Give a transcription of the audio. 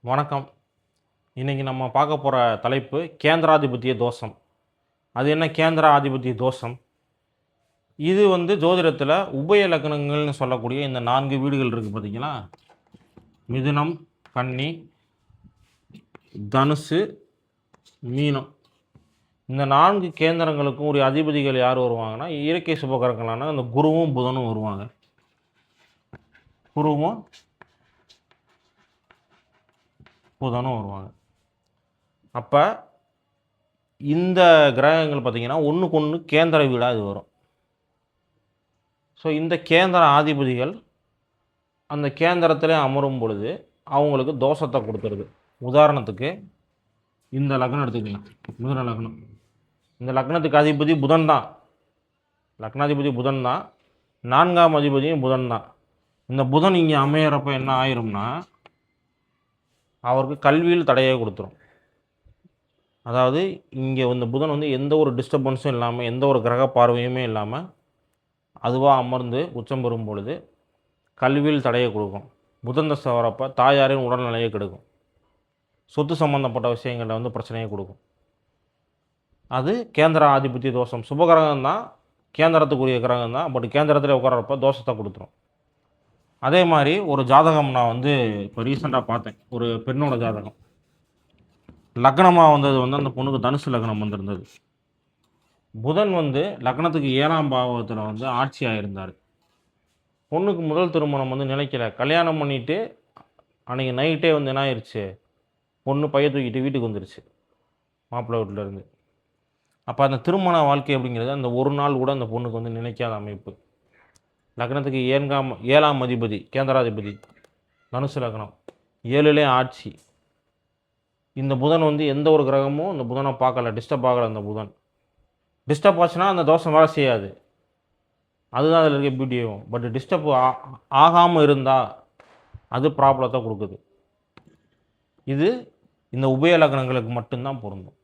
வணக்கம். இன்றைக்கி நம்ம பார்க்க போகிற தலைப்பு கேந்திராதிபத்திய தோஷம். அது என்ன கேந்திரா ஆதிபத்திய தோஷம்? இது ஜோதிடத்தில் உபய லக்னங்கள்னு சொல்லக்கூடிய இந்த 4 வீடுகள் இருக்குது பார்த்தீங்களா? மிதுனம், கன்னி, தனுசு, மீனம். இந்த 4 கேந்திரங்களுக்கும் ஒரு அதிபதிகள் யார் வருவாங்கன்னா, இயற்கை சுபகிரகங்களான அந்த குருவும் புதனும் வருவாங்க. குருவும் புதனும் வருவாங்க. அப்போ இந்த கிரகங்கள் பார்த்திங்கன்னா ஒன்றுக்கு ஒன்று கேந்திர வீடாக இது வரும். ஸோ இந்த கேந்திர ஆதிபதிகள் அந்த கேந்திரத்தில் அமரும் பொழுது அவங்களுக்கு தோஷத்தை கொடுத்துருது. உதாரணத்துக்கு இந்த லக்னம் எடுத்துக்கலாம், மிதுன லக்னம். இந்த லக்னத்துக்கு அதிபதி புதன் தான், லக்னாதிபதி புதன் தான், 4ஆம் அதிபதியும் புதன் தான். இந்த புதன் இங்கே அமையிறப்ப என்ன ஆயிரும்னா அவருக்கு கல்வியில் தடையை கொடுத்துரும். அதாவது இங்கே புதன் எந்த ஒரு டிஸ்டர்பன்ஸும் இல்லாமல், எந்த ஒரு கிரக பார்வையுமே இல்லாமல் அதுவாக அமர்ந்து உச்சம் பெறும் பொழுது கல்வியில் தடையை கொடுக்கும். புதன் தசை வரப்போ தாயாரின் உடல்நிலையை கெடுக்கும். சொத்து சம்மந்தப்பட்ட விஷயங்களில் பிரச்சனையை கொடுக்கும். அது கேந்திர ஆதிபத்திய தோஷம். சுபகிரகம் தான், கேந்திரத்துக்குரிய கிரகம் தான், பட் கேந்திரத்தில் உட்காரப்போ தோஷத்தை கொடுத்துரும். அதே மாதிரி ஒரு ஜாதகம் நான் இப்போ ரீசெண்டாக பார்த்தேன். ஒரு பெண்ணோட ஜாதகம். லக்னமாக வந்தது அந்த பொண்ணுக்கு தனுசு லக்னம் வந்திருந்தது. புதன் லக்னத்துக்கு 7ஆம் பாவத்தில் ஆட்சியாக இருந்தார். பொண்ணுக்கு முதல் திருமணம் நிலைக்கல. கல்யாணம் பண்ணிவிட்டு அன்றைக்கி நைட்டே என்ன ஆயிடுச்சு, பொண்ணு பைய தூக்கிட்டு வீட்டுக்கு வந்துருச்சு மாப்பிள்ளை வீட்டிலேருந்து. அப்போ அந்த திருமண வாழ்க்கை அப்படிங்கிறது அந்த ஒரு நாள் கூட அந்த பொண்ணுக்கு நினைக்காத அமைப்பு. லக்னத்துக்கு 7ஆம் அதிபதி கேந்திராதிபதி, தனுசு லக்னம், 7லே ஆட்சி. இந்த புதன் எந்த ஒரு கிரகமும் இந்த புதனை பார்க்கல, டிஸ்டர்ப் ஆகலை. அந்த புதன் டிஸ்டர்ப் ஆச்சுன்னா அந்த தோஷம் வேலை செய்யாது. அதுதான் அதில் இருக்க பியூட்டியும். பட் டிஸ்டர்ப் ஆகாமல் இருந்தால் அது ப்ராப்ளத்தை கொடுக்குது. இது இந்த உபய லக்னங்களுக்கு மட்டும்தான் பொருந்தும்.